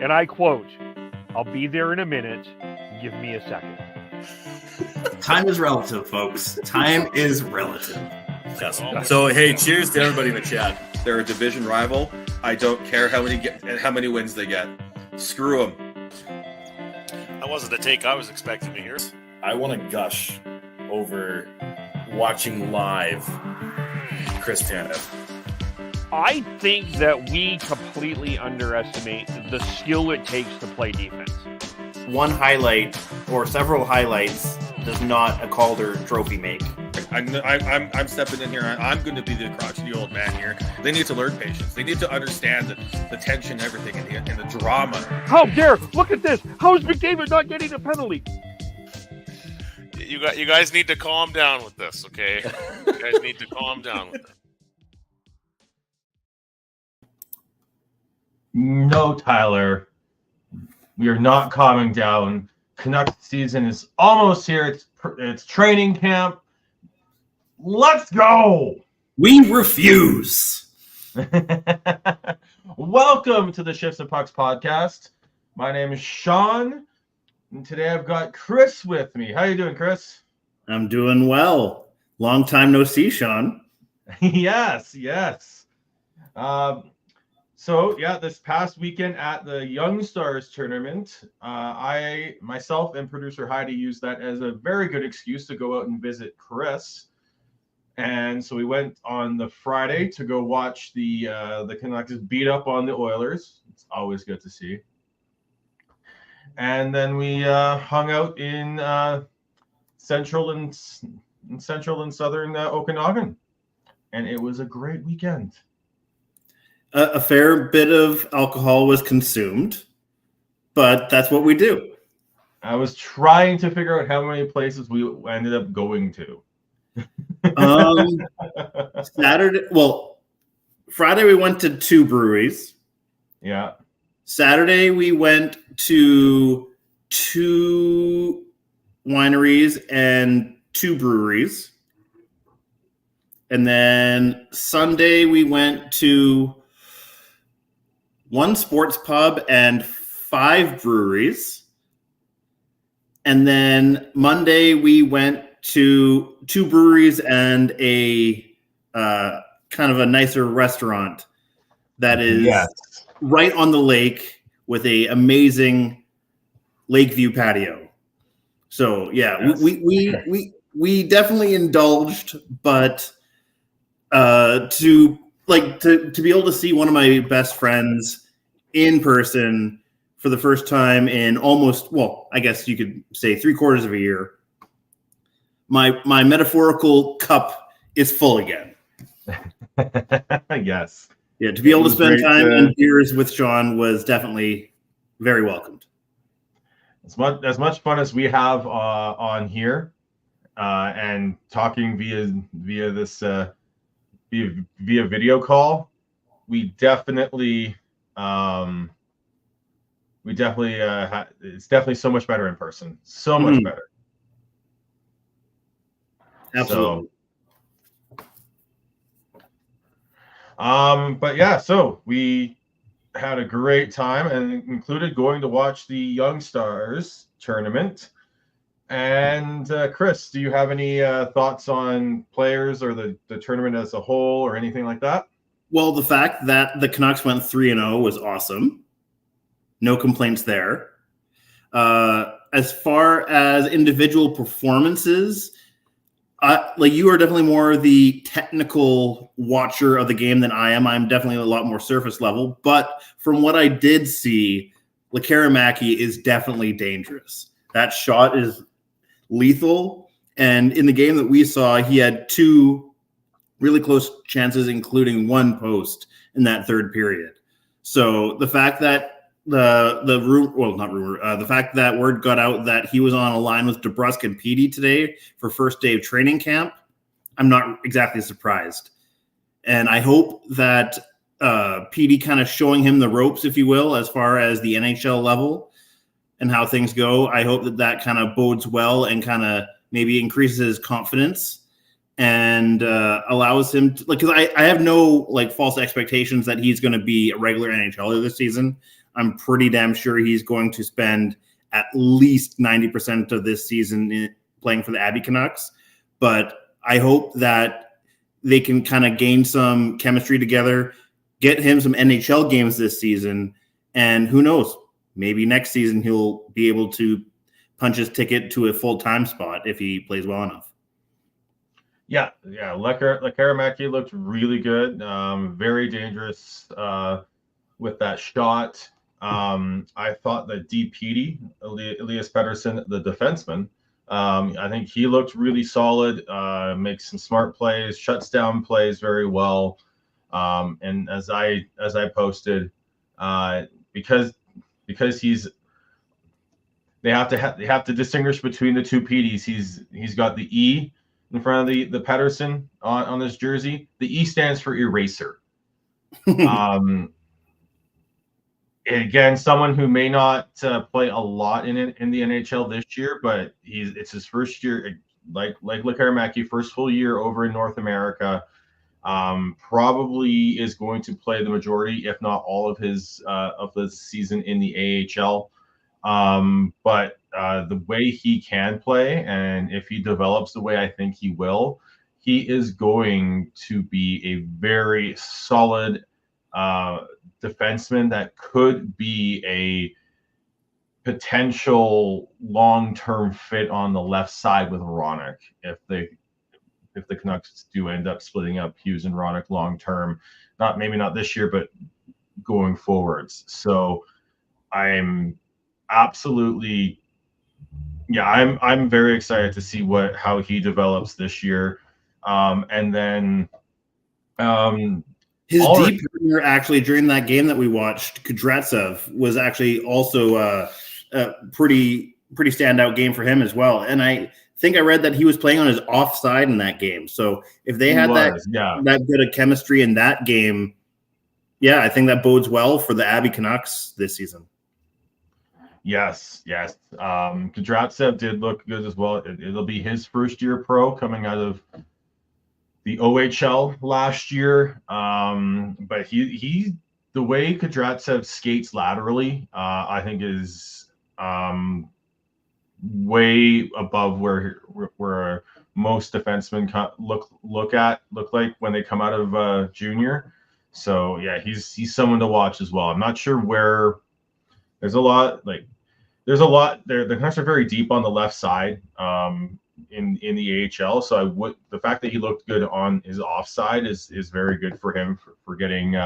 and I quote, "I'll be there in a minute. Give me a second." Time is relative, folks. Time is relative. Yes. So, hey, cheers to everybody in the chat. They're a division rival. I don't care how many wins they get. Screw them. That wasn't the take I was expecting to hear. I want to gush over watching live Chris Tanev. I think that we completely underestimate the skill it takes to play defense. One highlight or several highlights does not a Calder trophy make. I'm stepping in here. I'm going to be the crotchety old man here. They need to learn patience. They need to understand the tension, and everything, and the drama. How dare! Look at this. How is McDavid not getting a penalty? You guys need to calm down with this, okay? You guys need to calm down with it. No, Tyler. We are not calming down. Canucks season is almost here. It's training camp. Let's go! We refuse. Welcome to the Shifts and Pucks podcast. My name is Sean, and today I've got Chris with me. How you doing, Chris? I'm doing well. Long time no see, Sean. Yes. This past weekend at the Young Stars tournament, I, myself, and producer Heidi used that as a very good excuse to go out and visit Chris. And so we went on the Friday to go watch the Canucks beat up on the Oilers. It's always good to see. And then we hung out in central and southern Okanagan, and it was a great weekend. A fair bit of alcohol was consumed, but that's what we do. I was trying to figure out how many places we ended up going to. Friday we went to 2 breweries. Yeah. Saturday we went to 2 wineries and 2 breweries. And then Sunday we went to 1 sports pub and 5 breweries. And then Monday we went to 2 breweries and a kind of a nicer restaurant that is right on the lake with a amazing lake view patio. So we definitely indulged, but to be able to see one of my best friends in person for the first time in almost, I guess you could say 3/4 of a year. My metaphorical cup is full again. Yes. Yeah, to be able to spend time in beers with Sean was definitely very welcomed. As much fun as we have on here and talking via video call, it's definitely so much better in person. So much better. Absolutely. So we had a great time and included going to watch the Young Stars tournament. And Chris, do you have any thoughts on players or the tournament as a whole or anything like that? Well, the fact that the Canucks went 3-0 was awesome. No complaints there. As far as individual performances, you are definitely more the technical watcher of the game than I am. I'm definitely a lot more surface level. But from what I did see, Lekaramäki is definitely dangerous. That shot is lethal. And in the game that we saw, he had 2 really close chances, including 1 post in that third period. So the fact that the fact that word got out that he was on a line with DeBrusk and Petey today for first day of training camp, I'm not exactly surprised. And I hope that Petey kind of showing him the ropes, if you will, as far as the NHL level and how things go. I hope that kind of bodes well and kind of maybe increases his confidence and allows him to, because I have no false expectations that he's going to be a regular NHLer this season. I'm pretty damn sure he's going to spend at least 90% of this season playing for the Abbey Canucks. But I hope that they can kind of gain some chemistry together, get him some NHL games this season, and who knows, maybe next season he'll be able to punch his ticket to a full-time spot if he plays well enough. Yeah. Lekaramaki looked really good, very dangerous with that shot. I thought that DPD, Elias Pettersson, the defenseman, I think he looked really solid, makes some smart plays, shuts down plays very well. And as I posted, because they have to distinguish between the two PDs. He's got the E in front of the Pettersson on his jersey. The E stands for eraser. Again, someone who may not play a lot in the NHL this year, but it's his first year, like Lekaramaki, first full year over in North America. Probably is going to play the majority, if not all, of the season in the AHL. But the way he can play, and if he develops the way I think he will, he is going to be a very solid defenseman that could be a potential long-term fit on the left side with Ronak if the Canucks do end up splitting up Hughes and Ronak long-term. Maybe not this year, but going forwards. So I'm absolutely, I'm very excited to see how he develops this year. And then his deep partner, actually, during that game that we watched, Kudryavtsev, was actually also a pretty standout game for him as well. And I think I read that he was playing on his offside in that game. So if they had that good of chemistry in that game, I think that bodes well for the Abbey Canucks this season. Yes. Kudryavtsev did look good as well. It'll be his first year pro coming out of the OHL last year. But he the way Kudryavtsev skates laterally, I think is way above where most defensemen look like when they come out of junior. So he's someone to watch as well. I'm not sure where. There's a lot there. The Canucks are very deep on the left side in the AHL. So the fact that he looked good on his offside is very good for him for getting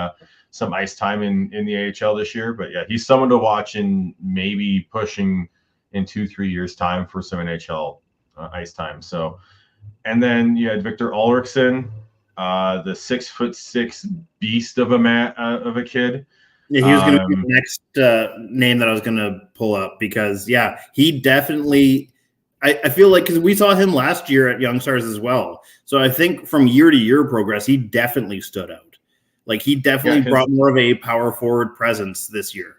some ice time in the AHL this year. But he's someone to watch and maybe pushing in 2-3 years time for some NHL ice time. So, and then you had Victor Ulrichsen, the 6'6" beast of a kid. Yeah, he was going to be the next name that I was going to pull up because, he definitely – I feel like because we saw him last year at Young Stars as well. So I think from year-to-year progress, he definitely stood out. Like, he definitely brought more of a power forward presence this year.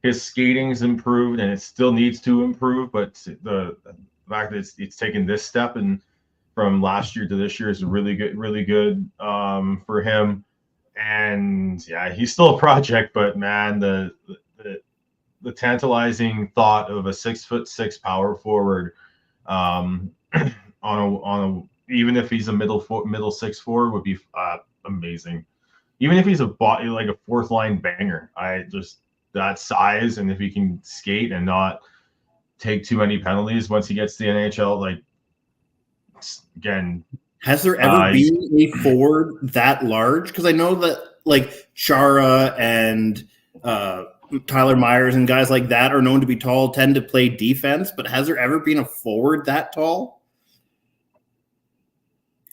His skating's improved, and it still needs to improve, but the fact that it's taken this step and from last year to this year is really good for him. And he's still a project, but man, the tantalizing thought of a 6'6" power forward on a even if he's a middle 6'4" would be amazing. Even if he's like a fourth line banger, that size, and if he can skate and not take too many penalties once he gets to the NHL, like again. Has there ever been a forward that large? Because I know that like Chara and Tyler Myers and guys like that are known to be tall, tend to play defense, but has there ever been a forward that tall?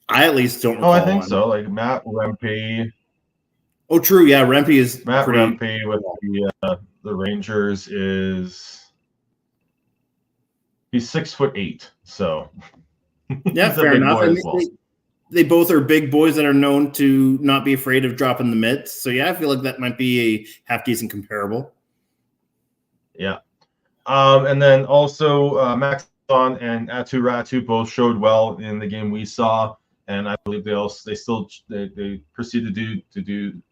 I at least don't recall. I think so. Like Matt Rempe. Oh, true. Yeah, Rempe is Matt Rempe with the Rangers he's 6'8", so yeah, fair enough. And they both are big boys that are known to not be afraid of dropping the mitts. So I feel like that might be a half decent comparable. Yeah. And then also Maxon and Atu Ratu both showed well in the game we saw, and I believe they proceeded to do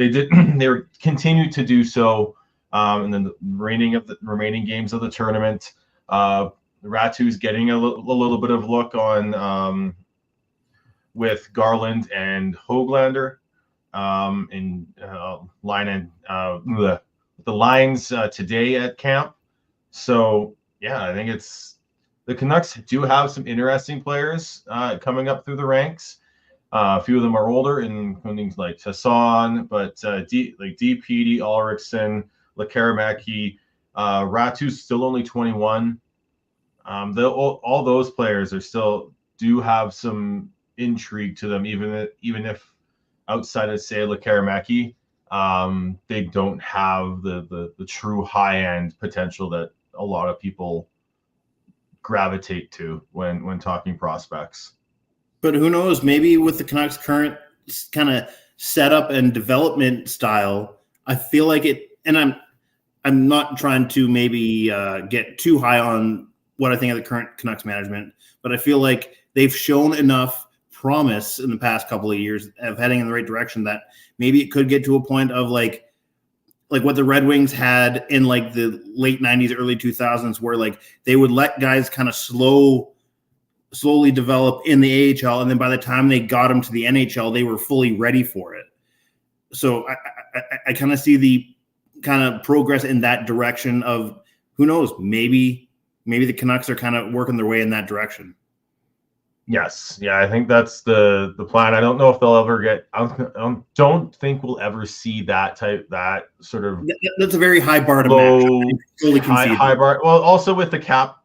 they were continued to do so. And then the remaining games of the tournament, Ratu's getting a little bit of look on with Garland and Höglander in line and the lines today at camp. So yeah, I think the Canucks do have some interesting players coming up through the ranks. A few of them are older, including like Hassan, but DPD, Ulrichsen, Lekaramäki, Ratu's still only 21. All those players do have some intrigue to them, even if outside of say Lekaramäki, they don't have the true high end potential that a lot of people gravitate to when talking prospects. But who knows? Maybe with the Canucks' current kind of setup and development style, I feel like it. And I'm not trying to maybe get too high on what I think of the current Canucks management, but I feel like they've shown enough promise in the past couple of years of heading in the right direction that maybe it could get to a point of like what the Red Wings had in like the late 90s, early 2000s, where like they would let guys kind of slowly develop in the AHL, and then by the time they got them to the NHL, they were fully ready for it. So I kind of see the kind of progress in that direction of, who knows, maybe the Canucks are kind of working their way in that direction. Yes. Yeah, I think that's the plan. I don't know if they'll ever get – I don't think we'll ever see that sort of – That's a very high bar to match. High bar. Well, also with the cap,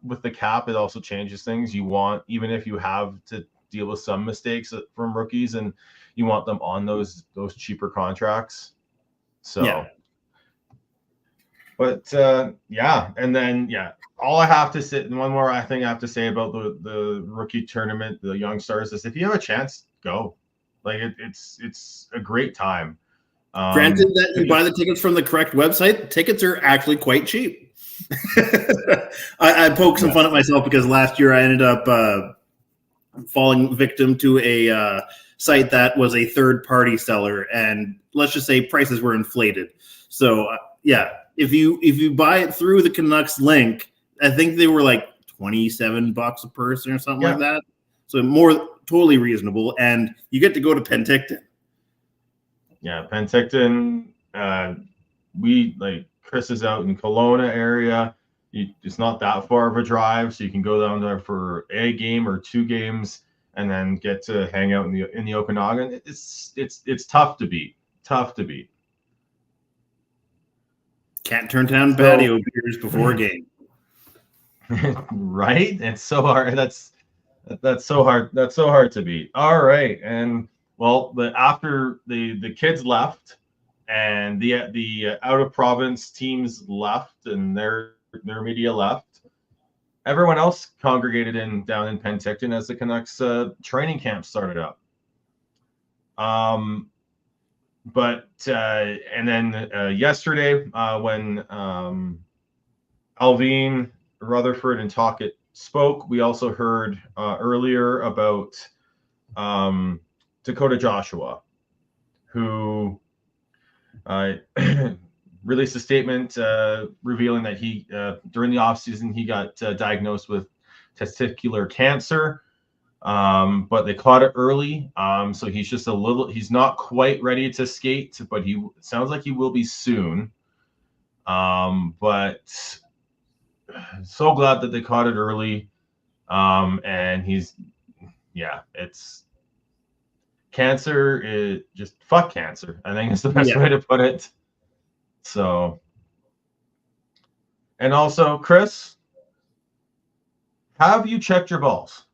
it also changes things. You want – even if you have to deal with some mistakes from rookies, and you want them on those cheaper contracts. So yeah. But yeah, and then all I have to say, one more thing I have to say about the rookie tournament, the Young Stars, is if you have a chance, go. Like it's a great time. Granted that you buy the tickets from the correct website, tickets are actually quite cheap. I poke some fun at myself because last year I ended up falling victim to a site that was a third-party seller, and let's just say prices were inflated. So yeah. If you buy it through the Canucks link, I think they were like $27 a person or something like that. So totally reasonable, and you get to go to Penticton. Yeah, Penticton. Chris is out in Kelowna area. It's not that far of a drive, so you can go down there for a game or two games, and then get to hang out in the Okanagan. It's tough to beat. Tough to beat. Can't turn down patio beers before a game. Right? It's so hard. That's so hard. That's so hard to beat. All right. And well, after the kids left and the out of province teams left and their media left, everyone else congregated down in Penticton as the Canucks training camp started up. But and then yesterday, when Alvin, Rutherford, and Tocchet spoke, we also heard earlier about Dakota Joshua, who released a statement revealing that he during the offseason he got diagnosed with testicular cancer. But they caught it early. So he's just he's not quite ready to skate, but it sounds like he will be soon. But so glad that they caught it early. And it's cancer is just fuck cancer. I think it's the best way to put it. So, and also, Chris, have you checked your balls?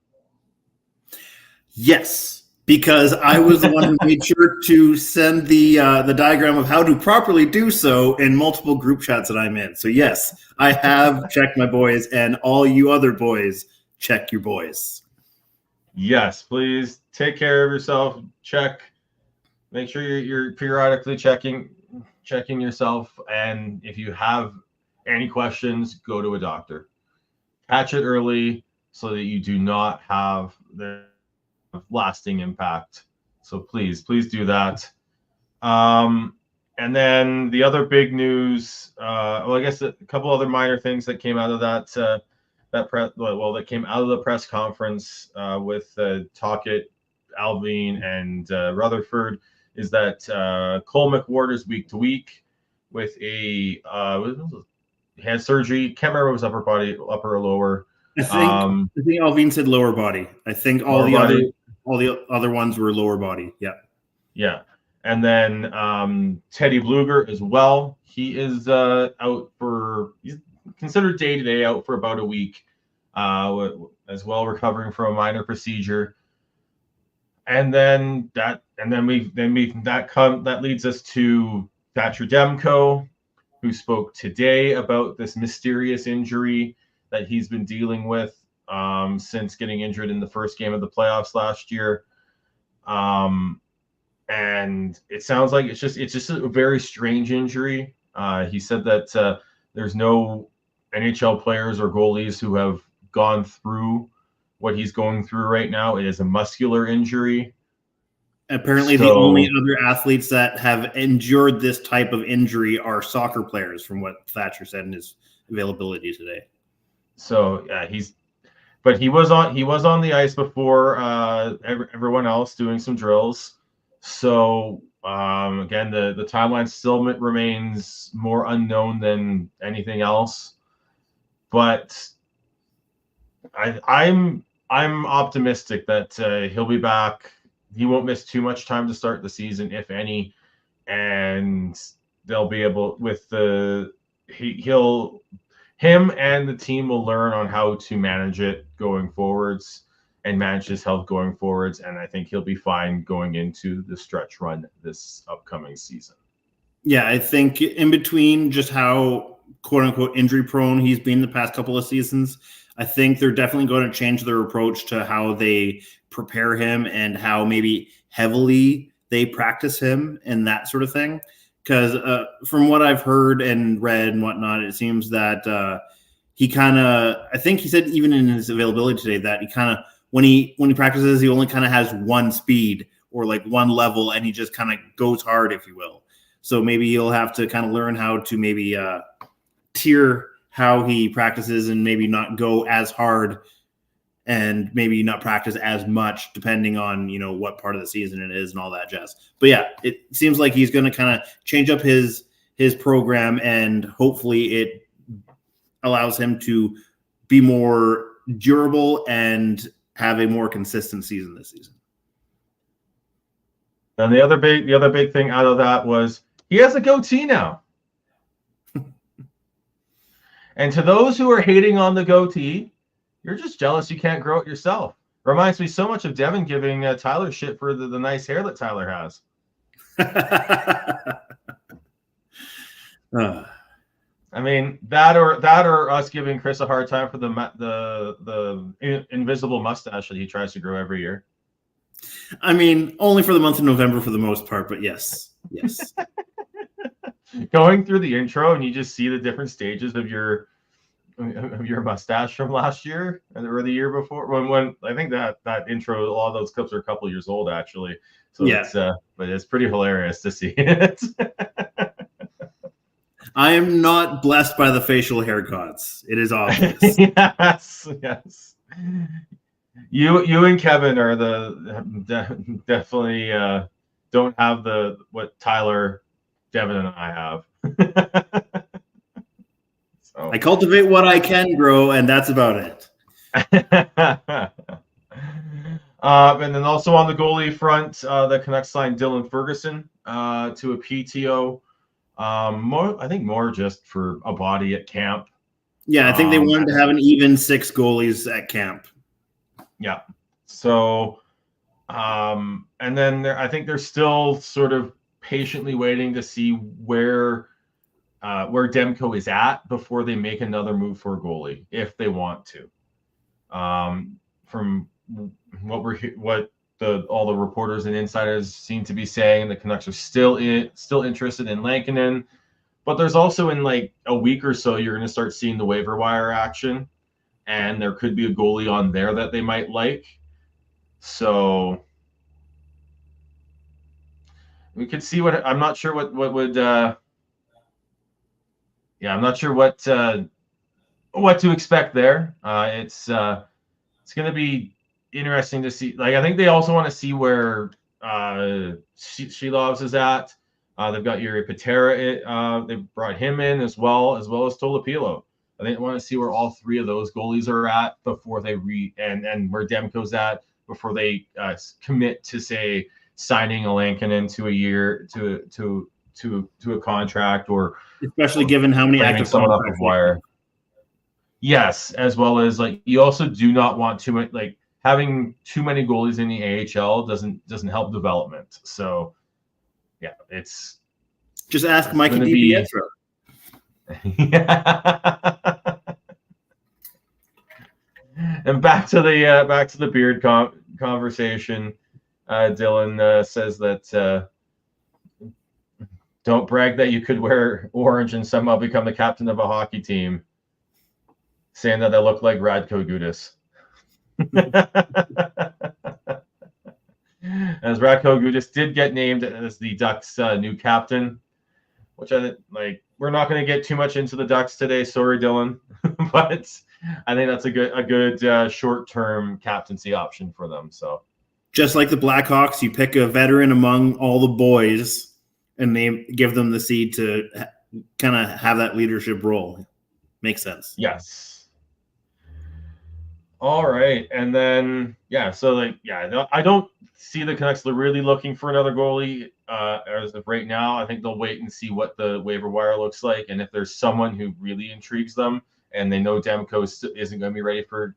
Yes, because I was the one who made sure to send the diagram of how to properly do so in multiple group chats that I'm in. So yes, I have checked my boys, and all you other boys, check your boys. Yes, please take care of yourself. Check. Make sure you're periodically checking yourself, and if you have any questions, go to a doctor. Catch it early so that you do not have the lasting impact. So please do that. And then the other big news, I guess a couple other minor things that came out of that that came out of the press conference with Tocchet, Alvin, and Rutherford, is that Cole McWard is week to week with a had surgery. Can't remember if it was upper or lower. I think Alvin said lower body. I think all the other ones were lower body. Yeah. Yeah. And then Teddy Bluger as well. He is he's considered day-to-day out for about a week, as well, recovering from a minor procedure. And then that leads us to Thatcher Demko, who spoke today about this mysterious injury that he's been dealing with since getting injured in the first game of the playoffs last year. And it sounds like it's just a very strange injury. He said that there's no NHL players or goalies who have gone through what he's going through right now. It is a muscular injury. Apparently, the only other athletes that have endured this type of injury are soccer players, from what Thatcher said in his availability today. So yeah, he was on the ice before everyone else doing some drills. So again, the timeline still remains more unknown than anything else, but I'm optimistic that he'll be back. He won't miss too much time to start the season, if any, and they'll be able him and the team will learn on how to manage it going forwards and manage his health going forwards. And I think he'll be fine going into the stretch run this upcoming season. Yeah, I think in between just how quote unquote injury prone he's been the past couple of seasons, I think they're definitely going to change their approach to how they prepare him and how maybe heavily they practice him and that sort of thing. Because from what I've heard and read and whatnot, it seems that he kind of, I think he said even in his availability today that he kind of, when he practices, he only kind of has one speed or like one level, and he just kind of goes hard, if you will. So maybe he'll have to kind of learn how to maybe tier how he practices and maybe not go as hard and maybe not practice as much depending on, what part of the season it is and all that jazz. But yeah, it seems like he's going to kind of change up his program, and hopefully it allows him to be more durable and have a more consistent season this season. And the other big thing out of that was he has a goatee now. And to those who are hating on the goatee, you're just jealous you can't grow it yourself. Reminds me so much of Devin giving Tyler shit for the nice hair that Tyler has. I mean, that or us giving Chris a hard time for the invisible mustache that he tries to grow every year. I mean, only for the month of November for the most part, but yes. Going through the intro and you just see the different stages of your mustache from last year or the year before. When I think that intro, a lot of those clips are a couple years old actually. So yeah, but it's pretty hilarious to see it. I am not blessed by the facial haircuts. It is obvious. Yes. You and Kevin are definitely don't have what Tyler, Devin, and I have. So. I cultivate what I can grow, and that's about it. And then also on the goalie front, the Canucks signed Dylan Ferguson to a PTO. I think more just for a body at camp. Yeah, I think they wanted to have an even 6 goalies at camp. Yeah. So, and then I think they're still sort of patiently waiting to see where Demko is at before they make another move for a goalie, if they want to. From what all the reporters and insiders seem to be saying, the Canucks are still interested in Lankinen, but there's also in like a week or so you're going to start seeing the waiver wire action, and there could be a goalie on there that they might like. So we could see what I'm not sure what would. I'm not sure what to expect there. It's going to be interesting to see. Like, I think they also want to see where Shilovs is at. They've got Yuri Patera. They brought him in as well as Tolopilo. I think they want to see where all three of those goalies are at before they and where Demko's at before they commit to, say, signing a Lankinen to a year to a contract, or especially given how many active someone off contracts of wire. Yes, as well as, like, you also do not want to, like, having too many goalies in the AHL doesn't help development. So yeah, it's just ask Mikey DiPietro. Yeah. And back to the beard conversation. Dylan says that don't brag that you could wear orange and somehow become the captain of a hockey team, saying that I look like Radko Gudas. As Radko Gudas did get named as the Ducks' new captain, which we're not going to get too much into the Ducks today. Sorry, Dylan, but I think that's a good short-term captaincy option for them. So, just like the Blackhawks, you pick a veteran among all the boys, and they give them the seed to kind of have that leadership role. Makes sense. Yes. All right, and then I don't see the Canucks really looking for another goalie as of right now. I think they'll wait and see what the waiver wire looks like, and if there's someone who really intrigues them, and they know Demko isn't going to be ready for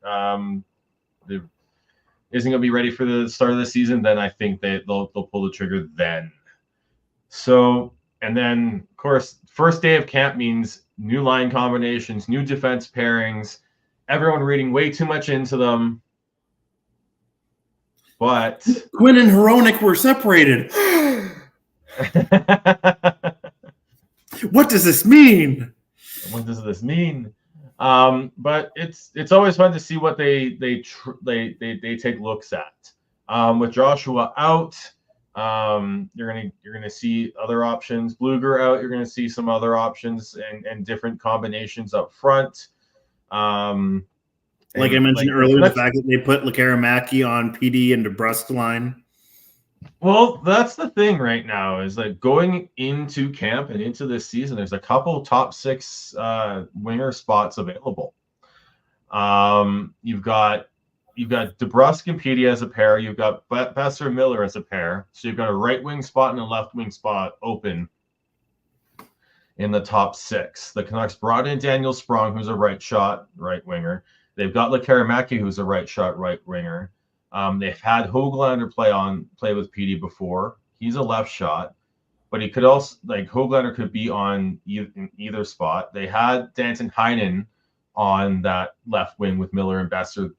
the start of the season, then I think they'll pull the trigger then. So, and then of course, first day of camp means new line combinations, new defense pairings. Everyone reading way too much into them. But Quinn and Hronek were separated. What does this mean? What does this mean? But it's always fun to see what they take looks at. With Joshua out, you're gonna see other options. Bluger out, you're gonna see some other options and different combinations up front. Like I mentioned earlier, the fact that they put Lekaramaki on PD and DeBrusque line. Well, that's the thing right now is like going into camp and into this season, there's a couple top 6 winger spots available. You've got DeBrusque and PD as a pair. You've got Besser Miller as a pair. So you've got a right wing spot and a left wing spot open in the top 6. The Canucks brought in Daniel Sprong, who's a right shot right winger. They've got Lekaramaki, who's a right shot right winger. They've had Höglander play with PD before. He's a left shot, but he could also, like, Höglander could be on either spot. They had Danton Heinen on that left wing with Miller and Besser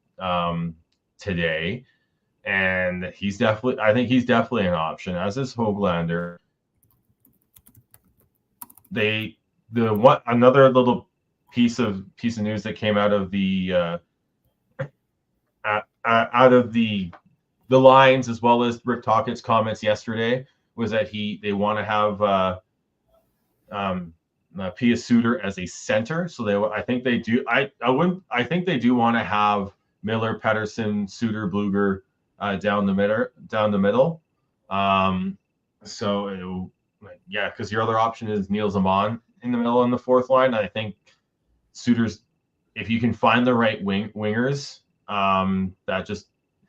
today, and I think he's definitely an option, as is Höglander. Another little piece of news that came out of the lines, as well as Rick Tockett's comments yesterday, was that they want to have Pia Suter as a center. So I think they do want to have Miller, Pettersson, Suter, Bluger down the middle. Because your other option is Neil Zaman in the middle on the fourth line. I think Suter's, if you can find the right wingers,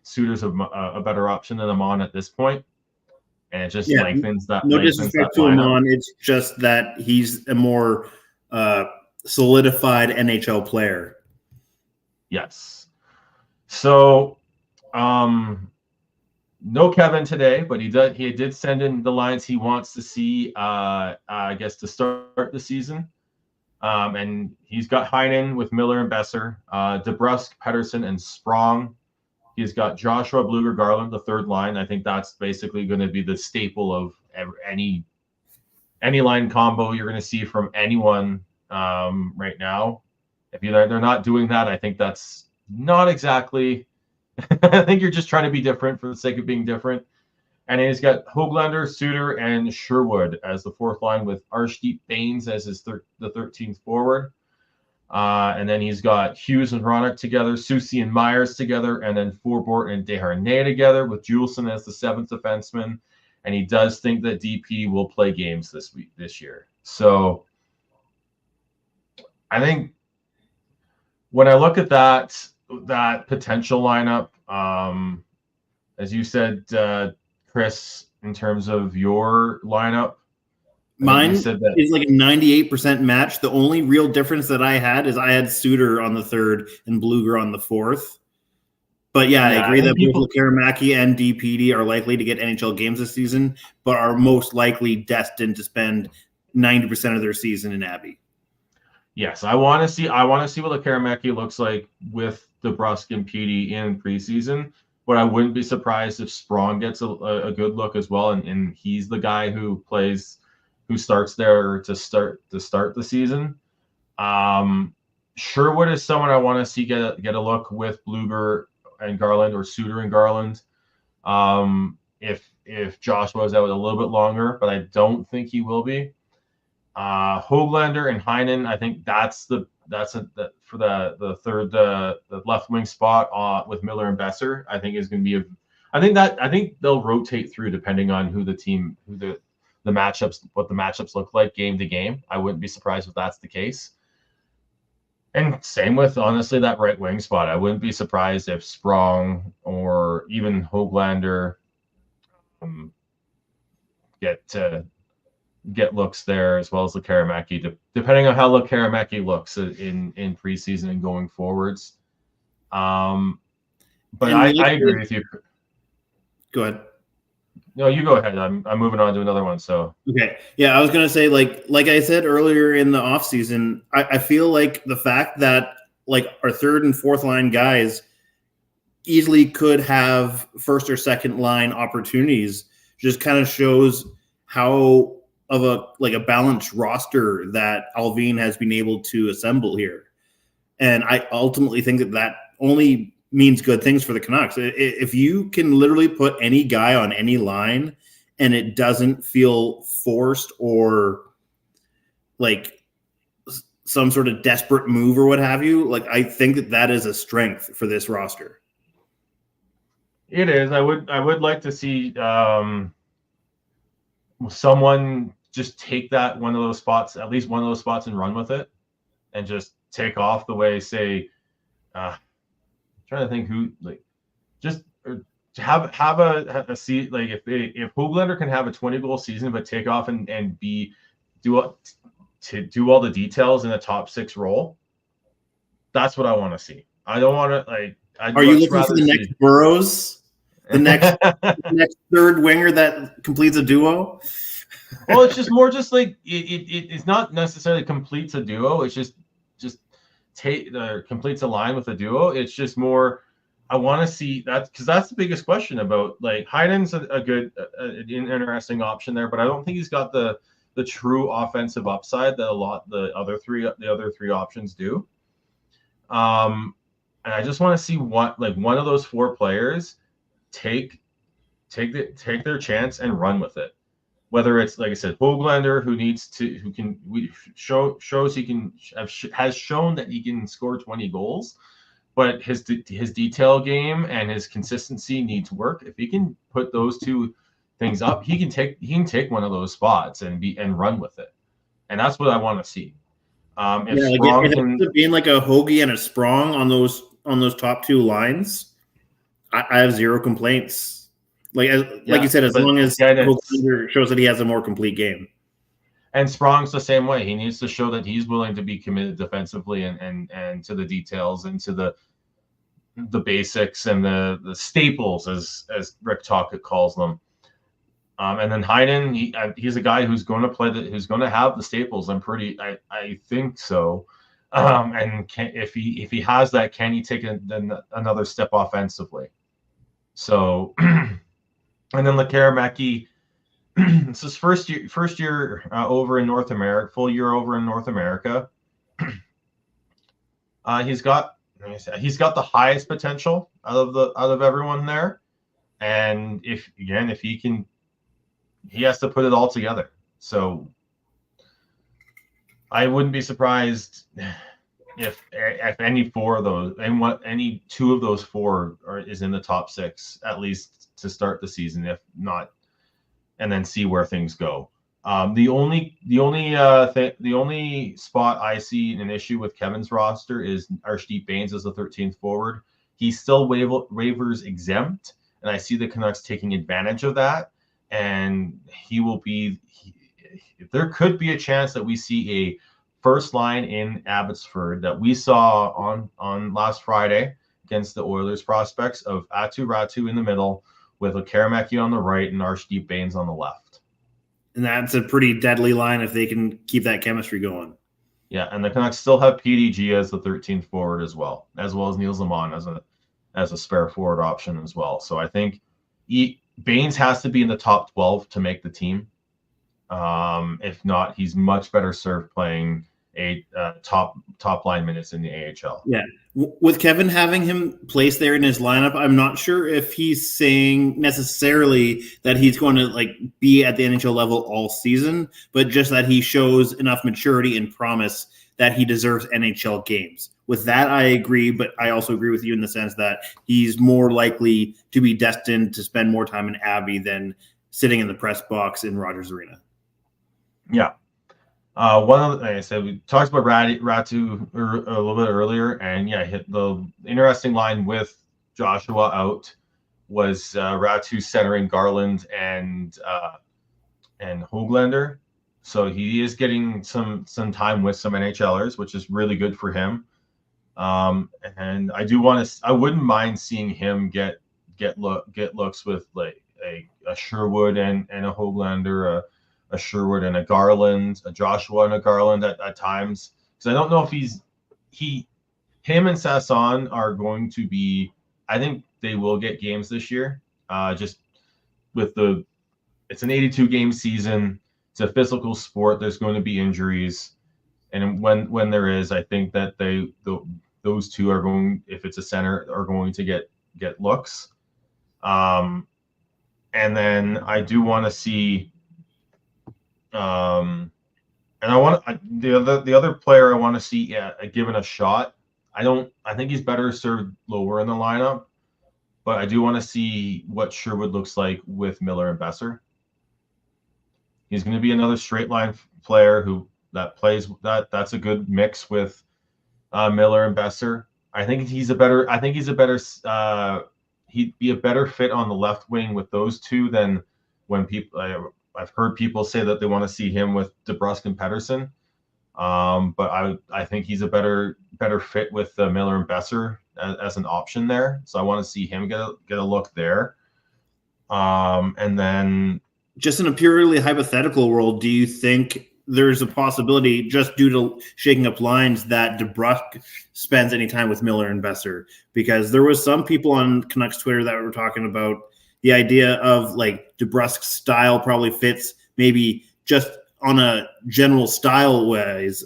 Suter's a better option than Amon at this point, and it just lengthens that. No disrespect to Amon, it's just that he's a more solidified NHL player. Yes. So, no Kevin today, but he did send in the lines he wants to see, I guess, to start the season. And he's got Heinen with Miller and Besser, DeBrusque, Pettersson, and Sprong. He's got Joshua, Bluger, Garland, the third line. I think that's basically going to be the staple of any line combo you're going to see from anyone right now. If they're not doing that, I think that's not exactly. I think you're just trying to be different for the sake of being different. And then he's got Höglander, Suter, and Sherwood as the fourth line, with Arshdeep Baines as his the 13th forward. And then he's got Hughes and Hronek together, Soucy and Myers together, and then Forbort and Desharnais together, with Juleson as the 7th defenseman. And he does think that DP will play games this year. So I think when I look at that potential lineup, as you said, Chris, in terms of your lineup, mine is like a 98% match. The only real difference that I had is I had Suter on the 3rd and Bluger on the 4th. But yeah, I agree that both Lekaramaki and DPD are likely to get NHL games this season, but are most likely destined to spend 90% of their season in Abbey. Yes, I want to see what Lekaramaki looks like with DeBrusk and PD in preseason. But I wouldn't be surprised if Sprong gets a good look as well, and he's the guy who starts there to start the season. Sherwood is someone I want to see get a look with Bluger and Garland, or Suter and Garland. If Joshua's out a little bit longer, but I don't think he will be. Höglander and Heinen, I think that's for the third the left wing spot with Miller and Besser. I think is going to be I think they'll rotate through depending on what the matchups look like game to game. I wouldn't be surprised if that's the case. And same with, honestly, that right wing spot. I wouldn't be surprised if Sprong or even Höglander get looks there, as well as Lekaramaki, depending on how Lekaramaki looks in preseason and going forwards. But I agree with you. Go ahead. No, you go ahead. I'm moving on to another one. So okay, yeah, I was gonna say, like I said earlier in the off season, I feel like the fact that like our 3rd and 4th line guys easily could have 1st or 2nd line opportunities just kind of shows how of a balanced roster that Alvin has been able to assemble here, and I ultimately think that only means good things for the Canucks. If you can literally put any guy on any line and it doesn't feel forced or like some sort of desperate move or what have you, like I think that is a strength for this roster. It is. I would like to see someone just take that one of those spots, at least one of those spots, and run with it, and just take off the way, say, trying to think who, like, just have a seat. Like if Höglander can have a 20-goal season but take off and do all the details in a top 6 role, that's what I want to see. I don't want to, like, are you looking for the next Burrows, the next 3rd winger that completes a duo? Well, it's just more just like it's not necessarily completes a duo. It's just completes a line with a duo. It's just more, I want to see that, because that's the biggest question about, like, Heiden's a good, an interesting option there, but I don't think he's got the true offensive upside that the other three options do. And I just want to see one of those 4 players take their chance and run with it. Whether it's, like I said, Höglander, has shown that he can score 20 goals, but his detail game and his consistency needs work. If he can put those 2 things up, he can take one of those spots and run with it, and that's what I want to see. If being like a Hoagie and a Sprong on those top 2 lines, I have zero complaints. Like you said, as long as Höglander shows that he has a more complete game. And Sprong's the same way. He needs to show that he's willing to be committed defensively and to the details and to the basics and the staples, as Rick Tocchet calls them. And then Heinen, he's a guy who's going to play who's going to have the staples. I think so. And if he has that, can he take another step offensively? So. And then Lekaramaki, it's his first year over in North America, full year over in North America. He's got the highest potential out of everyone there. And if he can, he has to put it all together. So I wouldn't be surprised if any four of those, any two of those four is in the top six, at least to start the season, if not, and then see where things go. The only spot I see an issue with Kevin's roster is Arshdeep Bains as the 13th forward. He's still waivers exempt, and I see the Canucks taking advantage of that. And he will be. There could be a chance that we see a first line in Abbotsford that we saw on last Friday against the Oilers prospects of Atu Ratu in the middle with a Karameki on the right and Arshdeep Bains on the left. And that's a pretty deadly line if they can keep that chemistry going. Yeah, and the Canucks still have PDG as the 13th forward as well as Niels Lamont as a spare forward option as well. So I think Bains has to be in the top 12 to make the team. If not, he's much better served playing a top line minutes in the AHL. Yeah, with Kevin having him placed there in his lineup, I'm not sure if he's saying necessarily that he's going to like be at the NHL level all season, but just that he shows enough maturity and promise that he deserves NHL games. With that, I agree, but I also agree with you in the sense that he's more likely to be destined to spend more time in Abbey than sitting in the press box in Rogers Arena. Yeah. One of the, like I said, we talked about Ratu a little bit earlier, and yeah, hit the interesting line with Joshua out was Ratu centering Garland and Höglander. So he is getting some time with some NHLers, which is really good for him. And I wouldn't mind seeing him get looks with like a Sherwood and a Höglander, a Sherwood and a Garland, a Joshua and a Garland at times. Because I don't know if him and Sasson are going to be, I think they will get games this year. Just with it's an 82 game season. It's a physical sport. There's going to be injuries. And when there is, I think that those two are going, if it's a center, are going to get looks. And then I do want to see, and the other player I want to see given a shot. I think he's better served lower in the lineup, but I do want to see what Sherwood looks like with Miller and Besser. He's going to be another straight line player that's a good mix with Miller and Besser. He'd be a better fit on the left wing with those two than when I've heard people say that they want to see him with DeBrusk and Pettersson. But I think he's a better fit with Miller and Besser as an option there. So I want to see him get a look there. And then just in a purely hypothetical world, do you think there's a possibility, just due to shaking up lines, that DeBrusk spends any time with Miller and Besser? Because there was some people on Canucks Twitter that were talking about the idea of like DeBrusk's style probably fits maybe just on a general style ways,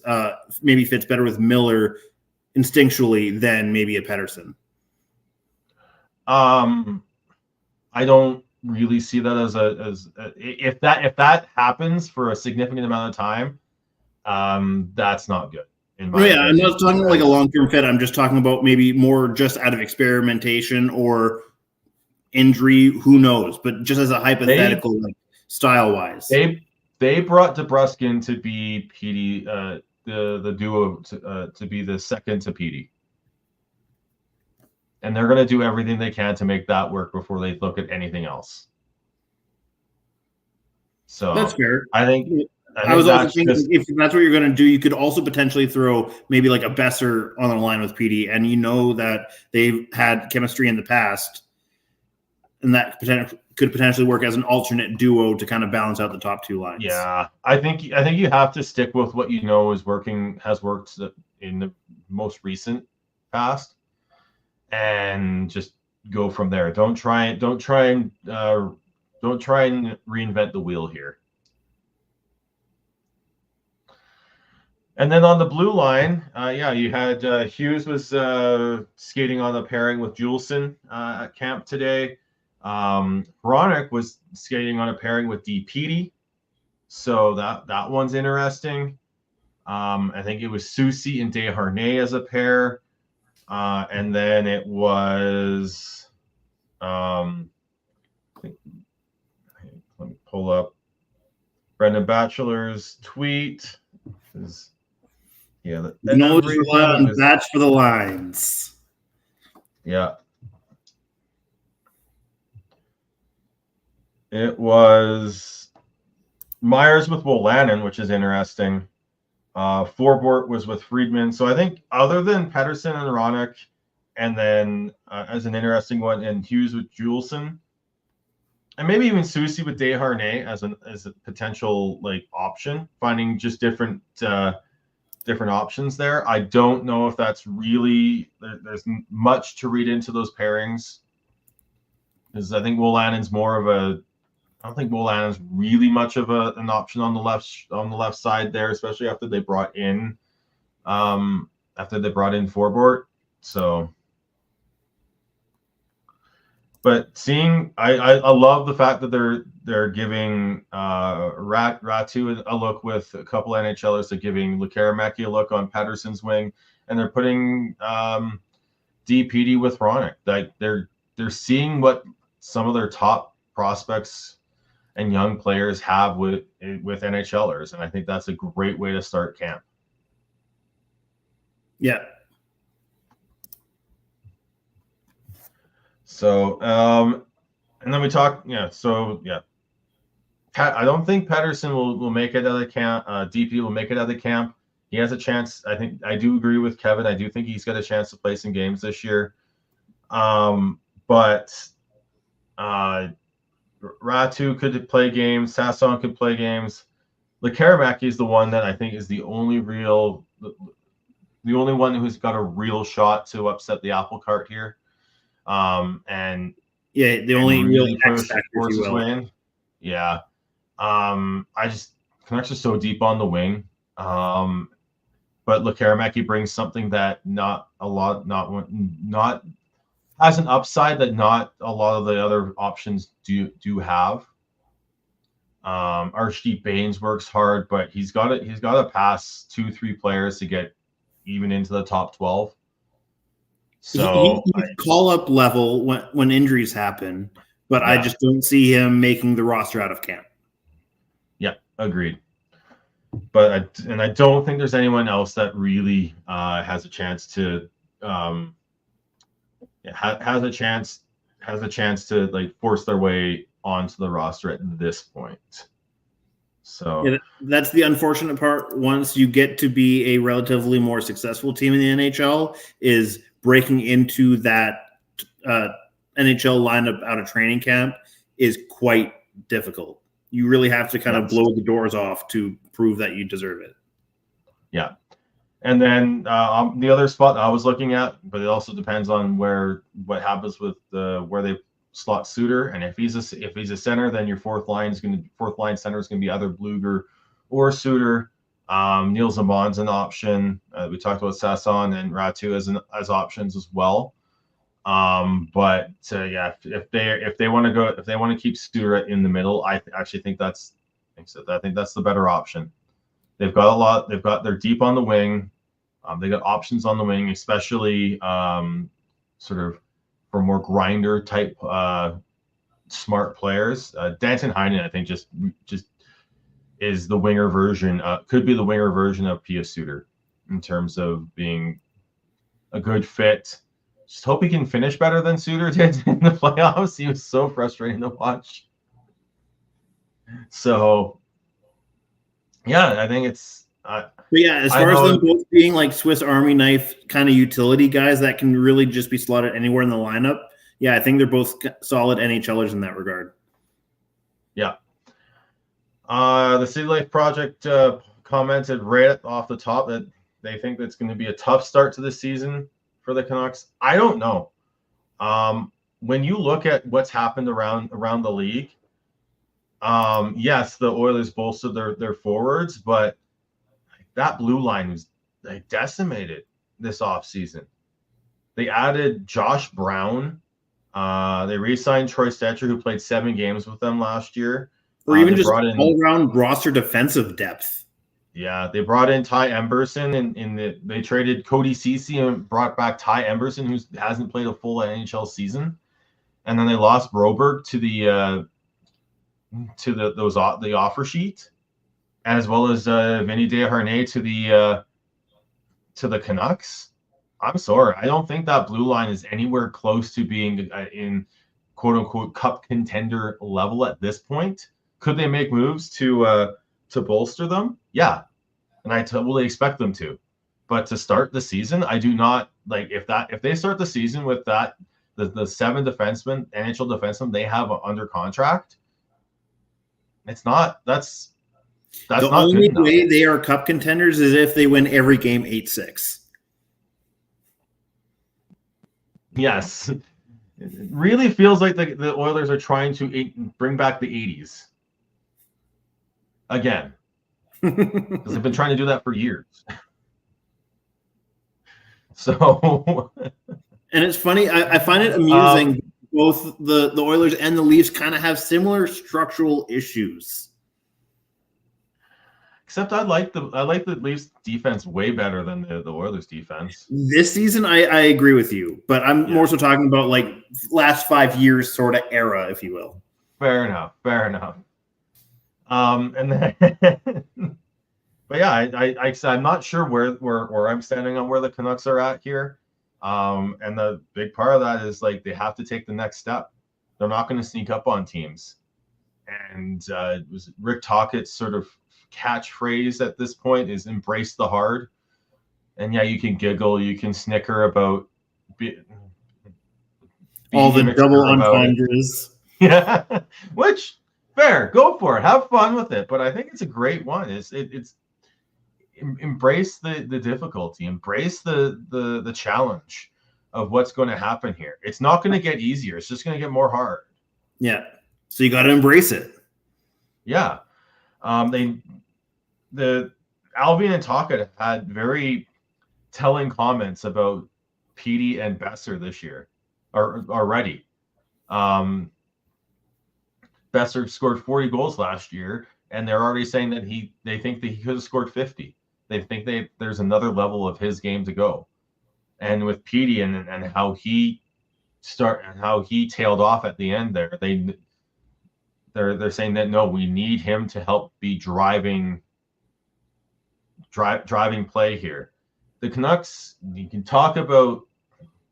maybe fits better with Miller instinctually than maybe a Pettersson. I don't really see that as if that happens for a significant amount of time, that's not good. I'm not talking like a long-term fit. I'm just talking about maybe more just out of experimentation or injury. Who knows? But just as a hypothetical, like style-wise, they brought DeBrusk in to be PD, the duo to be the second to PD. And they're going to do everything they can to make that work before they look at anything else. So that's fair. I think I was also thinking if that's what you're going to do, you could also potentially throw maybe like a Besser on the line with PD, and you know that they've had chemistry in the past, and that could potentially work as an alternate duo to kind of balance out the top two lines. Yeah, I think you have to stick with what you know has worked in the most recent past, and just go from there. Don't try and reinvent the wheel here. And then on the blue line, you had Hughes was skating on the pairing with Juleson at camp today. Hronek was skating on a pairing with DPD, so that one's interesting. I think it was Soucy and Desharnais as a pair, and then it was let me pull up Brendan Batchelor's tweet. Yeah, that's for the lines. Yeah. It was Myers with Wolanin, which is interesting. Forbort was with Friedman. So I think other than Pettersson and Hronek, and then as an interesting one, and Hughes with Juleson, and maybe even Soucy with Desharnais as a potential like option, finding just different options there. I don't know if that's really there's much to read into those pairings, because I think Wolanin's more of a. I don't think Wolanin's really much of an option on the left side there, especially after they brought in Forbort. So, but seeing, I love the fact that they're giving Ratu a look with a couple NHLers. They're giving Lekaramäki a look on Pettersson's wing, and they're putting DPD with Hronek. Like they're seeing what some of their top prospects and young players have with NHLers, and I think that's a great way to start camp. Yeah. So, and then we talk. Yeah. So, yeah. I don't think Pettersson will make it out of the camp. DP will make it out of the camp. He has a chance. I do agree with Kevin. I do think he's got a chance to play some games this year. But Ratu could play games. Sasson could play games. Lekaramäki is the one that I think is the only one who's got a real shot to upset the apple cart here. And yeah, the only really real push Force's win. Yeah. Canucks are so deep on the wing. But Lekaramäki brings something that not has an upside that not a lot of the other options do have. Archie Baines works hard, but he's got to pass 2-3 players to get even into the top 12. So he's call up level when injuries happen, but yeah. I just don't see him making the roster out of camp. Yeah, agreed. But I don't think there's anyone else that really has a chance to has a chance to like force their way onto the roster at this point. So yeah, that's the unfortunate part. Once you get to be a relatively more successful team in the NHL, is breaking into that NHL lineup out of training camp is quite difficult. You really have to kind of blow the doors off to prove that you deserve it. Yeah. And then the other spot I was looking at, but it also depends on what happens with where they slot Suter. And if he's a center, then your fourth line center is going to be either Bluger or Suter. Neil Zamon's an option. We talked about Sasson and Ratu as options as well. But if they want to keep Suter in the middle, I actually think I think that's the better option. They've got a lot. They're deep on the wing. They got options on the wing, especially sort of for more grinder type smart players. Danton Heinen, I think, just is the winger version. Could be the winger version of Pia Suter in terms of being a good fit. Just hope he can finish better than Suter did in the playoffs. He was so frustrating to watch. So, yeah, I think it's. But yeah, as far as them both being like Swiss Army knife kind of utility guys that can really just be slotted anywhere in the lineup, yeah, I think they're both solid NHLers in that regard. Yeah. The City Life Project commented right off the top that they think that's going to be a tough start to the season for the Canucks. I don't know. When you look at what's happened around the league, yes, the Oilers bolstered their forwards, but that blue line was decimated this offseason. They added Josh Brown They re-signed Troy Stetcher, who played 7 games with them last year. Or even they just brought in all-around roster defensive depth. Yeah, they brought in Ty Emberson, and they traded Cody Ceci and brought back Ty Emberson, who hasn't played a full NHL season. And then they lost Broberg to the offer sheet, as well as Vinny Desharnais to the Canucks. I'm sorry, I don't think that blue line is anywhere close to being in quote unquote cup contender level at this point. Could they make moves to bolster them? Yeah, and I totally expect them to. But to start the season, I do not like if they start the season with that the 7 defensemen, NHL defensemen they have under contract. That's not the not only good way enough. they are cup contenders is if they win every game 8-6. Yes. It really feels like the Oilers are trying to bring back the 80s again. Because they've been trying to do that for years. So And it's funny, I find it amusing. Both the Oilers and the Leafs kind of have similar structural issues. except I like the Leafs defense way better than the Oilers defense. This season, I agree with you, but I'm more so talking about like last 5 years sort of era, if you will. Fair enough. And then, but yeah, I'm not sure where I'm standing on where the Canucks are at here. And the big part of that is like they have to take the next step. They're not going to sneak up on teams. And it was Rick Tockett's sort of catchphrase at this point is embrace the hard. And yeah, you can giggle, you can snicker about all the double entendres. Yeah, which fair, go for it, have fun with it. But I think it's a great one. It's embrace the difficulty, embrace the challenge of what's going to happen here. It's not going to get easier. It's just going to get more hard. Yeah. So you got to embrace it. Yeah. The Alvin and Tocchet had very telling comments about Petey and Besser this year or already. Besser scored 40 goals last year, and they're already saying that they think that he could have scored 50. They think there's another level of his game to go. And with Petey and how he tailed off at the end there, they're saying that no, we need him to help be driving play here. The Canucks, you can talk about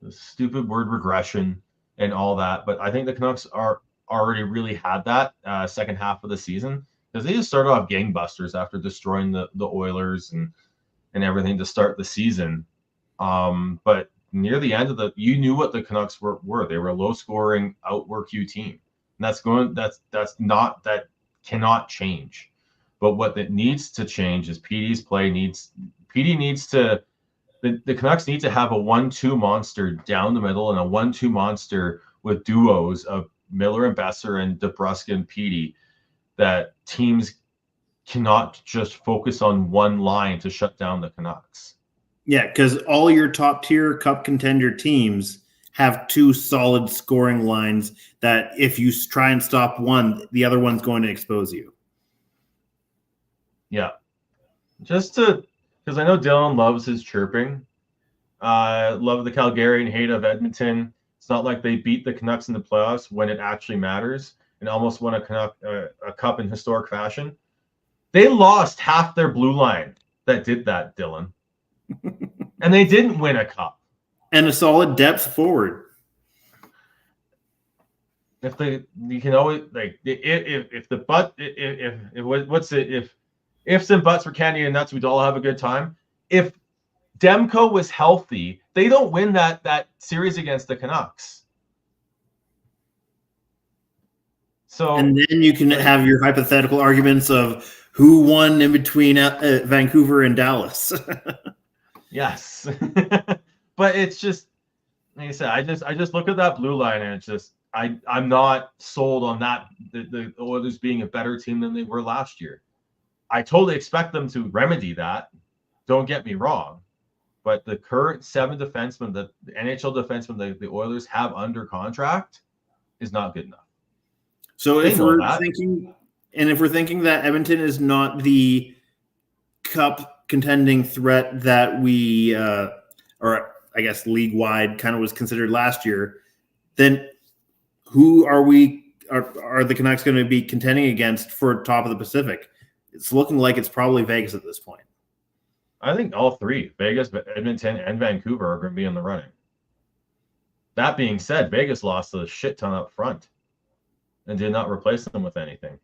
the stupid word regression and all that, but I think the Canucks are already really had that second half of the season because they just started off gangbusters after destroying the Oilers and everything to start the season. But near the end of you knew what the Canucks were. They were a low scoring, outwork you team. And that cannot change. But what that needs to change is Petey's play the Canucks need to have a 1-2 monster down the middle and a 1-2 monster with duos of Miller and Besser and DeBrusk and Petey that teams cannot just focus on one line to shut down the Canucks. Yeah, because all your top tier cup contender teams have 2 solid scoring lines that if you try and stop one, the other one's going to expose you. Yeah. Because I know Dylan loves his chirping. Love the Calgarian hate of Edmonton. It's not like they beat the Canucks in the playoffs when it actually matters and almost won a cup in historic fashion. They lost half their blue line that did that, Dylan. And they didn't win a cup. And a solid depth forward. If ifs and buts were candy and nuts, we'd all have a good time. If Demko was healthy, they don't win that series against the Canucks. So, and then you can have your hypothetical arguments of who won in between Vancouver and Dallas. Yes. But it's just, like I said, I just look at that blue line and it's just, I'm not sold on that, the Oilers being a better team than they were last year. I totally expect them to remedy that. Don't get me wrong. but the current 7 defensemen, the NHL defensemen the Oilers have under contract is not good enough. So They if know we're that. thinking that Edmonton is not the cup contending threat that we, or I guess league wide kind of was considered last year, then who are the Canucks going to be contending against for top of the Pacific? It's looking like it's probably Vegas at this point. I think all three, Vegas, Edmonton, and Vancouver, are going to be in the running. That being said, Vegas lost a shit ton up front and did not replace them with anything.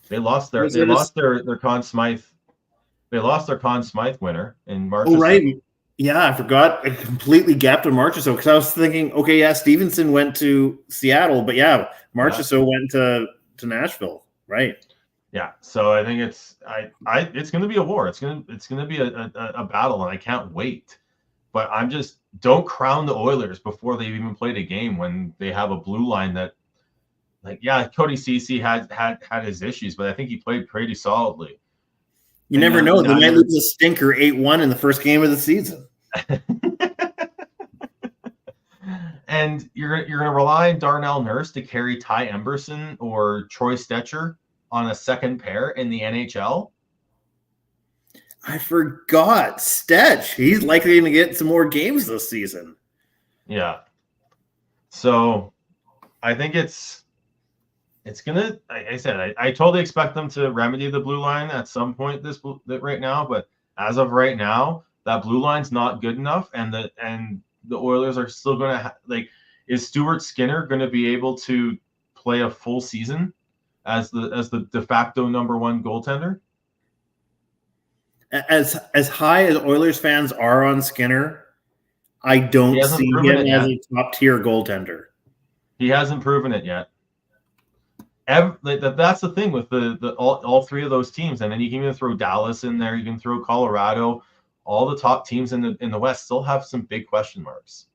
They lost their Conn Smythe. They lost their Conn Smythe winner in March. Oh, right. Yeah, I forgot. I completely gapped on Marchessault because I was thinking, okay, yeah, Stevenson went to Seattle, but yeah, Marchessault went to Nashville, right? Yeah, so I think it's going to be a war. It's going to be a battle, and I can't wait. But I'm just, don't crown the Oilers before they've even played a game when they have a blue line that, like, yeah, Cody Ceci had his issues, but I think he played pretty solidly. You never know. They might lose a stinker 8-1 in the first game of the season. And you're going to rely on Darnell Nurse to carry Ty Emberson or Troy Stetcher on a second pair in the NHL? I forgot Stetch. He's likely going to get some more games this season. Yeah. So I think it's going to, like I said, I totally expect them to remedy the blue line at some point right now, but as of right now, that blue line's not good enough, and the Oilers are still going to is Stuart Skinner going to be able to play a full season as the de facto number one goaltender? As high as Oilers fans are on Skinner, I don't see him as a top tier goaltender. He hasn't proven it yet. That's the thing with all three of those teams, and then you can even throw Dallas in there. You can throw Colorado. All the top teams in the West still have some big question marks.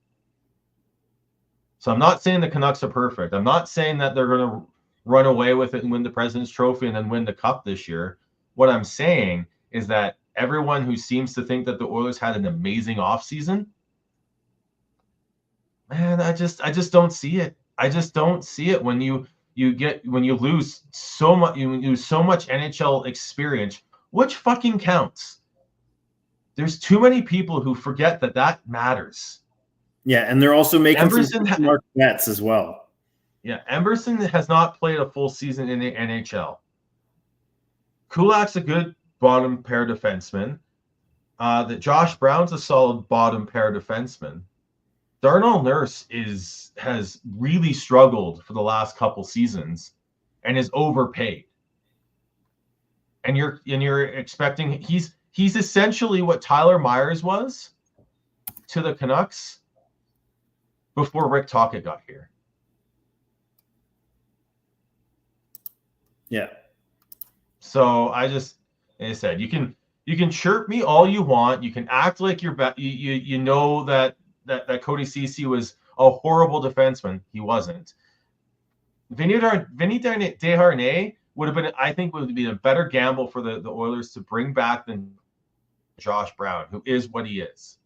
So I'm not saying the Canucks are perfect. I'm not saying that they're going to run away with it and win the President's Trophy and then win the Cup this year. What I'm saying is that everyone who seems to think that the Oilers had an amazing offseason, man, I just don't see it. I just don't see it when you lose so much NHL experience, which fucking counts. There's too many people who forget that matters. Yeah, and they're also making some smart bets as well. Yeah, Emberson has not played a full season in the NHL. Kulak's a good bottom pair defenseman. That Josh Brown's a solid bottom pair defenseman. Darnell Nurse has really struggled for the last couple seasons and is overpaid. And you're expecting he's essentially what Tyler Myers was to the Canucks before Rick Tocchet got here. Yeah. So like I said, you can chirp me all you want. You can act like you know that Cody Ceci was a horrible defenseman. He wasn't. Vinny Desharnais would be a better gamble for the Oilers to bring back than Josh Brown, who is what he is.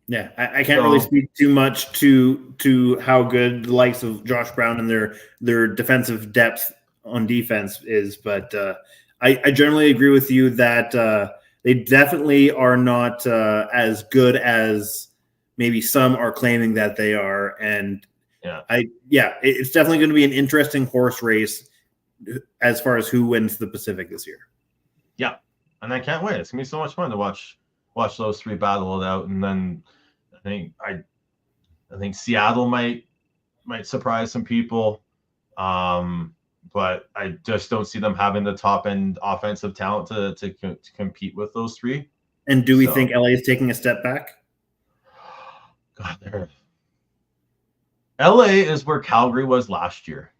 Yeah, I can't really speak too much to how good the likes of Josh Brown and their defensive depth on defense is, but I generally agree with you that they definitely are not as good as maybe some are claiming that they are, and it's definitely going to be an interesting horse race as far as who wins the Pacific this year. Yeah, and I can't wait. It's gonna be so much fun to watch those three battle it out, and then I think Seattle might surprise some people, but I just don't see them having the top end offensive talent to compete with those three. And do we think LA is taking a step back? God, LA is where Calgary was last year.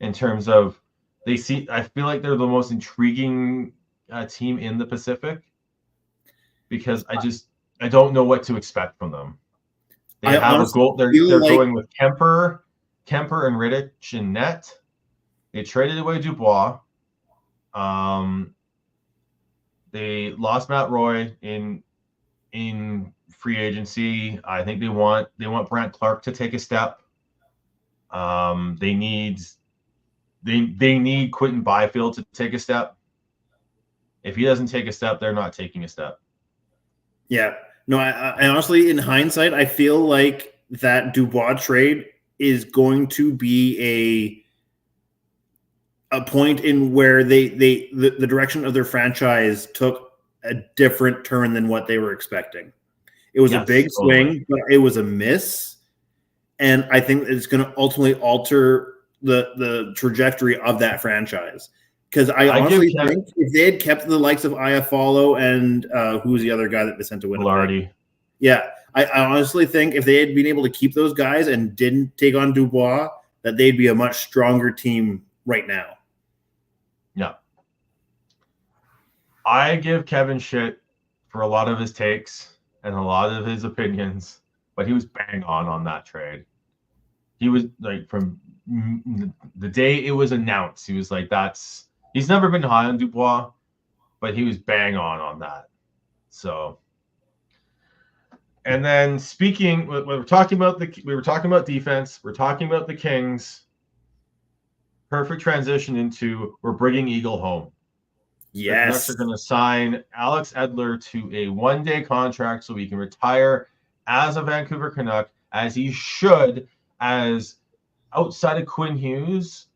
In terms of I feel like they're the most intriguing team in the Pacific because I don't know what to expect from them. They have a goal. They're going with Kemper and Rittich in net. They traded away Dubois. They lost Matt Roy in free agency. I think they want Brant Clark to take a step. They need Quentin Byfield to take a step. If he doesn't take a step, they're not taking a step. Yeah. No, I honestly, in hindsight, I feel like that Dubois trade is going to be a point in where the direction of their franchise took a different turn than what they were expecting. It was a big swing, but it was a miss. And I think it's going to ultimately alter the trajectory of that franchise. Because I honestly think if they had kept the likes of Iafallo and who was the other guy that they sent to Winnipeg? Yeah. I honestly think if they had been able to keep those guys and didn't take on Dubois, that they'd be a much stronger team right now. Yeah. I give Kevin shit for a lot of his takes and a lot of his opinions, but he was bang on that trade. He was like, from the day it was announced, he was like, he's never been high on Dubois, but he was bang on that. So, and then we were talking about defense, we're talking about the Kings. Perfect transition into we're bringing Eagle home. Yes. The Canucks are going to sign Alex Edler to a one-day contract so he can retire as a Vancouver Canuck, as he should, as outside of Quinn Hughes,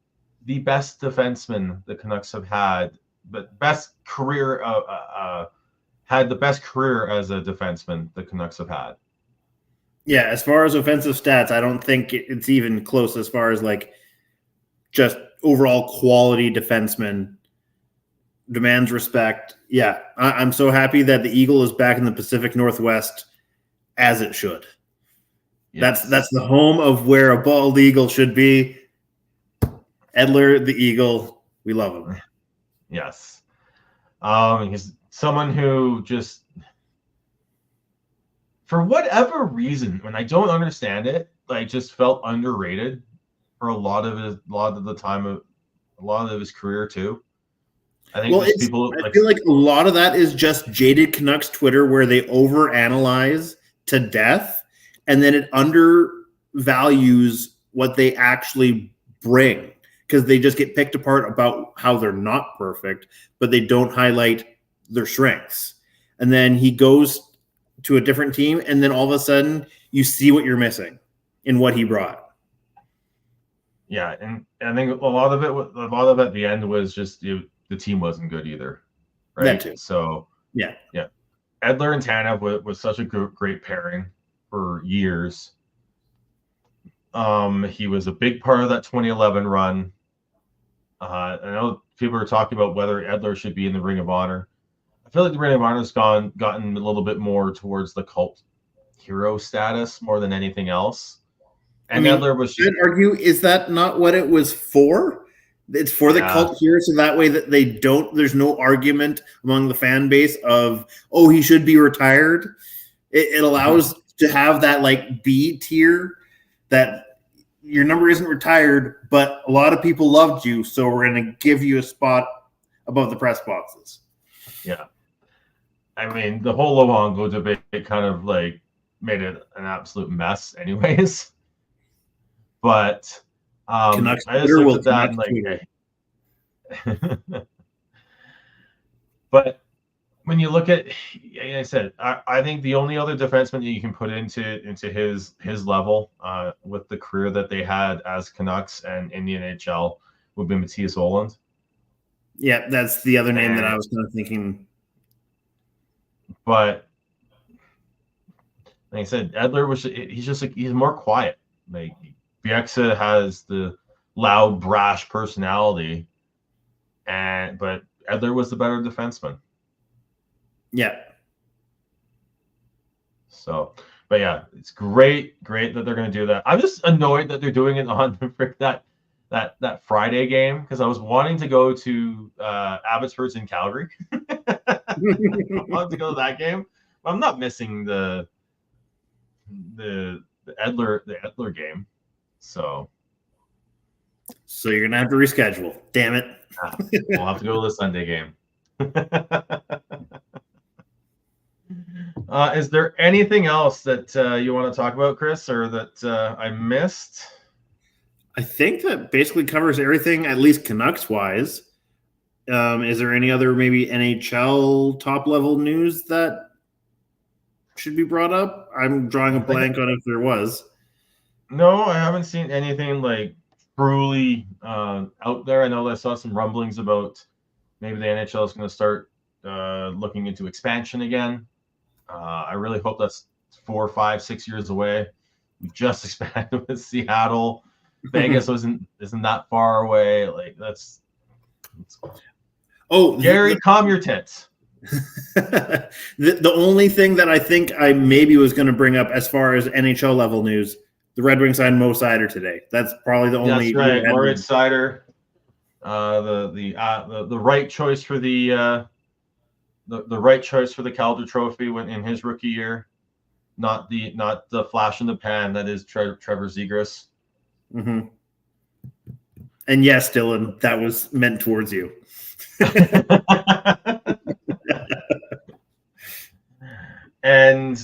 the best defenseman the Canucks have had, but best career had the best career as a defenseman the Canucks have had. Yeah, as far as offensive stats, I don't think it's even close as far as like just overall quality defenseman. Demands respect. Yeah, I'm so happy that the Eagle is back in the Pacific Northwest, as it should. Yes. That's the home of where a bald eagle should be. Edler, the Eagle, we love him. Yes. He's someone who just, for whatever reason, when I don't understand it, like just felt underrated for a lot of his career too. I think I feel like a lot of that is just jaded Canucks Twitter, where they overanalyze to death, and then it undervalues what they actually bring, because they just get picked apart about how they're not perfect, but they don't highlight their strengths. And then he goes to a different team, and then all of a sudden you see what you're missing in what he brought. Yeah, and I think a lot of it at the end was just the team wasn't good either, right? That too. So yeah. Edler and Tanev was such a great pairing for years. He was a big part of that 2011 run. I know people are talking about whether Edler should be in the Ring of Honor. I feel like the Ring of Honor's gotten a little bit more towards the cult hero status more than anything else. And Edler was. I'd argue, is that not what it was for? It's for the cult hero, so that way that there's no argument among the fan base of, oh, he should be retired. It allows to have that like B tier, that your number isn't retired, but a lot of people loved you, so we're going to give you a spot above the press boxes. Yeah. I mean, the whole Luongo debate kind of like made it an absolute mess anyways. But Canucks I just looked at that and like, but when you look at, like I said, I think the only other defenseman that you can put into his level with the career that they had as Canucks and in the NHL would be Mattias Ohlund. Yeah, that's the other name that I was kind of thinking. But like I said, Edler he's more quiet. Like Bieksa has the loud, brash personality, but Edler was the better defenseman. Yeah. So, but yeah, it's great that they're going to do that. I'm just annoyed that they're doing it on that Friday game, because I was wanting to go to Abbotsford's in Calgary. I wanted to go to that game, but I'm not missing the Edler game. So So you're gonna have to reschedule. Damn it. We'll have to go to the Sunday game. Is there anything else that you want to talk about, Chris, or that I missed? I think that basically covers everything, at least Canucks wise. Is there any other maybe NHL top level news that should be brought up? I'm drawing a blank on if there was. No, I haven't seen anything like truly out there. I know I saw some rumblings about maybe the NHL is going to start looking into expansion again. I really hope that's 4, 5, 6 years away. We just expanded with Seattle. Vegas isn't that far away. Like that's Gary, calm your tits. The only thing that I think I maybe was going to bring up as far as NHL level news, the Red Wings signed Mo Seider today. That's probably the only. That's right, Moritz Seider, the right choice for the right choice for the Calder Trophy when in his rookie year, not the flash in the pan that is Trevor Zegras. Mm-hmm. And yes, Dylan, that was meant towards you. And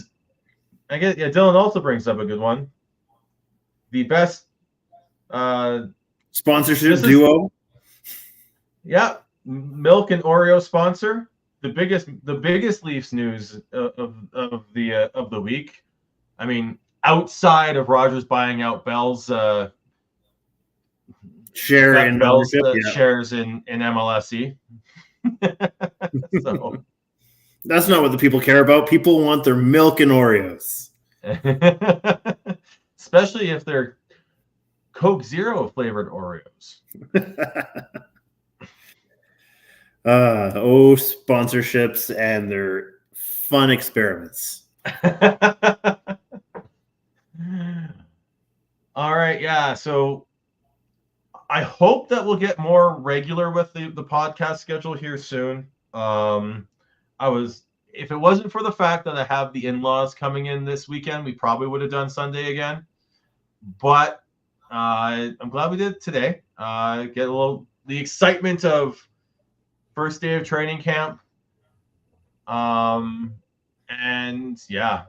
I guess Dylan also brings up a good one. The best sponsorship duo. Milk and Oreo sponsor. The biggest Leafs news of the week. I mean, outside of Rogers buying out Bell's share in Bell's shares in MLSE. So that's not what the people care about. People want their milk and Oreos. Especially if they're Coke Zero flavored Oreos. Sponsorships and their fun experiments. All right, yeah. So I hope that we'll get more regular with the podcast schedule here soon. If it wasn't for the fact that I have the in-laws coming in this weekend, we probably would have done Sunday again. But I'm glad we did it today. Get the excitement of first day of training camp. And yeah,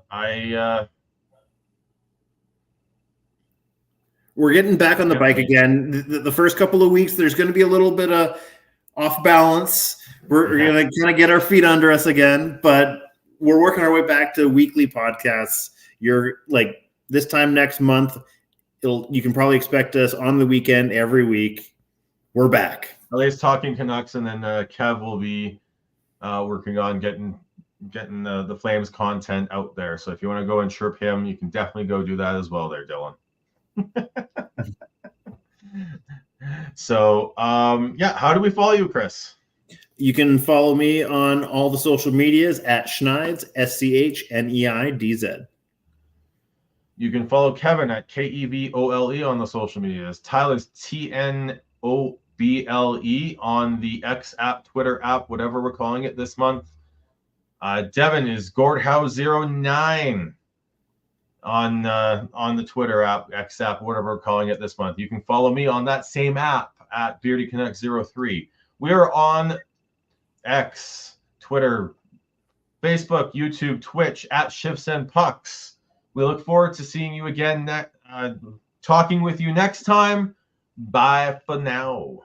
we're getting back on the bike again. The first couple of weeks, there's going to be a little bit of off balance. We're going to kind of get our feet under us again, but we're working our way back to weekly podcasts. You're like this time next month, you can probably expect us on the weekend every week. We're back. At least talking Canucks, and then Kev will be working on getting the Flames content out there. So if you want to go and chirp him, you can definitely go do that as well there, Dylan. So, how do we follow you, Chris? You can follow me on all the social medias at Schneids, SCHNEIDZ. You can follow Kevin at KEVOLE on the social medias. Tyler's TNOBLE on the X app, Twitter app, whatever we're calling it this month. Devin is Gordhouse09 on the Twitter app, X app, whatever we're calling it this month. You can follow me on that same app at BeardyCanuck03. We are on X, Twitter, Facebook, YouTube, Twitch at Shifts and Pucks. We look forward to seeing you again, talking with you next time. Bye for now.